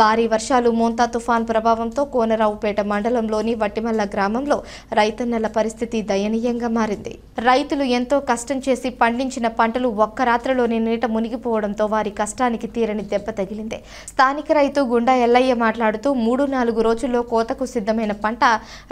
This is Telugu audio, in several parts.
భారీ వర్షాలు మోంతా తుఫాన్ ప్రభావంతో కోనరావుపేట మండలంలోని వట్టిమల్ల గ్రామంలో రైతన్నల పరిస్థితి దయనీయంగా మారింది. రైతులు ఎంతో కష్టం చేసి పండించిన పంటలు ఒక్క రాత్రిలోనే నీట మునిగిపోవడంతో వారి కష్టానికి తీరని దెబ్బ తగిలింది. స్థానిక రైతు గుండా ఎల్లయ్య మాట్లాడుతూ 3-4 రోజుల్లో కోతకు సిద్ధమైన పంట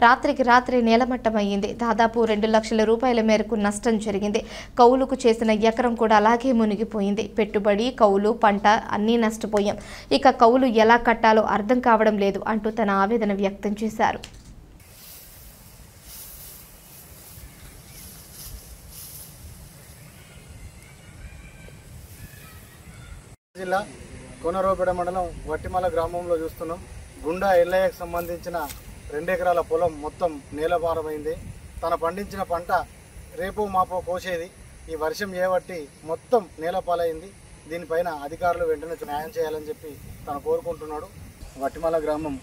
రాత్రికి రాత్రి నేలమట్టమయ్యింది. దాదాపు 2 లక్షల రూపాయల మేరకు నష్టం జరిగింది. కౌలుకు చేసిన ఎకరం కూడా అలాగే మునిగిపోయింది. పెట్టుబడి, కౌలు, పంట అన్నీ నష్టపోయాం. ఇక కౌలు ఎలా కట్టాలో అర్థం కావడం లేదు అంటూ తన ఆవేదన వ్యక్తం చేశారు. జిల్లా కోనరావుపేట మండలం వట్టిమల్ల గ్రామంలో చూస్తున్నాం. గుండా ఎల్లయ్యకు సంబంధించిన 2 ఎకరాల పొలం మొత్తం నేలపారమైంది. తన పండించిన పంట రేపు మాపో కోసేది ఈ వర్షం చేయబట్టి మొత్తం నేలపాలైంది. దీనిపైన అధికారులు వెంటనే న్యాయం చేయాలని చెప్పి తను కోరుకుంటున్నాడు. వట్టిమల్ల గ్రామం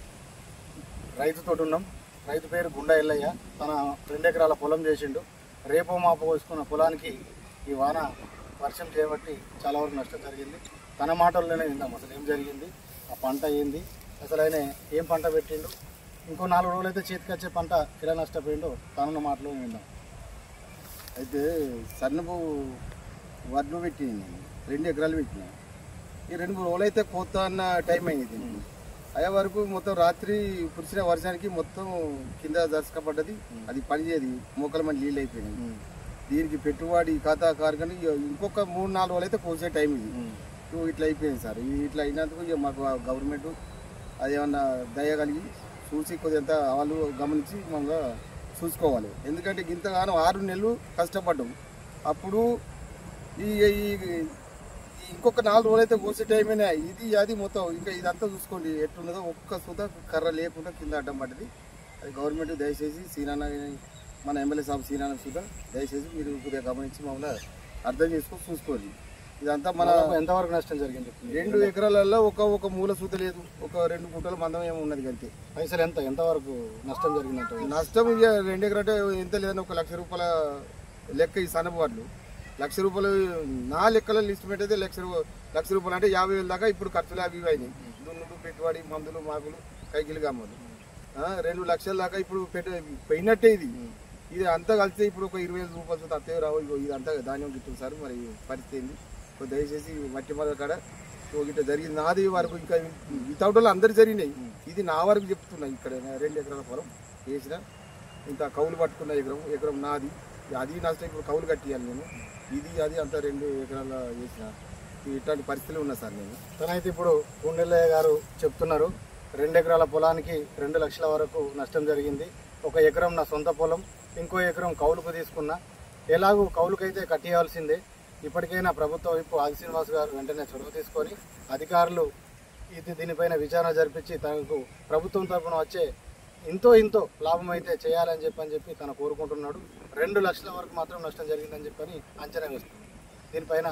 రైతుతో ఉన్నాం. రైతు పేరు గుండా ఎల్లయ్య. తన 2 ఎకరాల పొలం చేసిండు. రేపు మాపో కోసుకున్న పొలానికి ఈ వాన వర్షం చేయబట్టి చాలా వరకు నష్టం జరిగింది. తన మాటల్లోనే విందాం అసలు ఏం జరిగింది, ఆ పంట ఏంది, అసలు ఆయన ఏం పంట పెట్టిండు, ఇంకో 4 రోజులు అయితే చేతికి వచ్చే పంట ఎలా నష్టపోయిండో తన మాటలో విందాం. అయితే సన్నపు వడ్లు పెట్టింది, నేను 2 ఎకరాలు పెట్టినా. ఈ 2-3 రోజులు అయితే కోత అన్న టైం అయింది. అయ్యే వరకు మొత్తం రాత్రి కురిసిన వర్షానికి మొత్తం కింద దర్శకపడ్డది. అది పనిచేయదు, మోకల మంది నీళ్ళు అయిపోయినాయి. దీనికి పెట్టుబడి ఖాతా కార్ఖాన ఇంకొక 3-4 రోజులు అయితే కోసే టైం ఇది. ఇట్లా అయిపోయింది సార్. ఇట్లా అయినందుకు ఇక మాకు గవర్నమెంట్ అదేమన్నా దయ కలిగి చూసి కొద్దింత వాళ్ళు గమనించి మమ్మల్ని చూసుకోవాలి. ఎందుకంటే ఇంతగానో 6 నెలలు కష్టపడ్డాం. అప్పుడు ఈ ఇంకొక 4 రోజులు అయితే కోసే టైమేనా ఇది అది మొత్తం. ఇంకా ఇదంతా చూసుకోండి ఎట్లున్నదో. ఒక్క సుధా కర్ర లేకుండా కింద అడ్డం పడ్డది. అది గవర్నమెంట్ దయచేసి సీనాన్న, మన ఎమ్మెల్యే సాబ్ సీనాన్న సుధా దయచేసి మీరు కొద్దిగా గమనించి మమ్మల్ని అర్థం చేసుకొని చూసుకోండి. ఇదంతా మన ఎంతవరకు నష్టం జరిగింది? 2 ఎకరాలలో ఒక మూల సూత లేదు, ఒక 2 గుంటల మందం ఏమో ఉన్నది అంతే. పైసలు ఎంతవరకు నష్టం జరిగిందంటే? నష్టం ఇక 2 ఎకరాలు ఎంత లేదని 1 లక్ష రూపాయల లెక్క. ఈ సన్నపు వడ్లు 1 లక్ష రూపాయలు నా లెక్కలో లిస్ట్ పెట్టయితే 1 లక్ష రూపాయలు అంటే 50,000 దాకా ఇప్పుడు ఖర్చులు అవి అయినాయి. దున్నుడు, పెట్టుబడి, మందులు, మాకులు, కైకిలు గమ్మలు 2 లక్షల దాకా ఇప్పుడు పోయినట్టే. ఇది అంతా కలిస్తే ఇప్పుడు ఒక 20,000 రూపాయలు చూస్తే అత్తే రావు. ఇదంతా ధాన్యం గిట్టు సార్. మరి పరిస్థితి ఏంది? దయచేసి వట్టిమల్ల కాడ ఇట్లా జరిగింది. నాది వరకు ఇంకా వితౌట్ వాళ్ళు అందరు జరిగినాయి. ఇది నా వరకు చెప్తున్నా. ఇక్కడ 2 ఎకరాల పొలం వేసిన, ఇంత కౌలు పట్టుకున్న ఎకరం నాది. అది నష్టం. ఇప్పుడు కౌలు కట్టియాలి నేను. ఇది అది అంతా 2 ఎకరాల వేసిన. ఇట్లాంటి పరిస్థితులు ఉన్నా సార్ నేను. తనైతే ఇప్పుడు గుండెల్లయ్య గారు చెప్తున్నారు 2 ఎకరాల పొలానికి 2 లక్షల వరకు నష్టం జరిగింది. 1 ఎకరం నా సొంత పొలం, ఇంకో ఎకరం కౌలుకు తీసుకున్నా. ఎలాగూ కౌలుకైతే కట్టియాల్సిందే. ఇప్పటికైనా ప్రభుత్వం వైపు ఆది శ్రీనివాస్ గారు వెంటనే చొరవ తీసుకొని అధికారులు దీనిపైన విచారణ జరిపించి తనకు ప్రభుత్వం తరఫున వచ్చే ఇంతో లాభం అయితే చేయాలని చెప్పి తను కోరుకుంటున్నాడు. 2 లక్షల వరకు మాత్రం నష్టం జరిగిందని చెప్పని అంచనా వేస్తుంది. దీనిపైన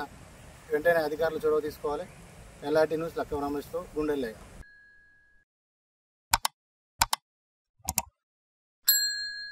వెంటనే అధికారులు చొరవ తీసుకోవాలి. ఎల్ఆర్టీ న్యూస్ లక్కవ రమేష్తో గుండెల్లయ్య.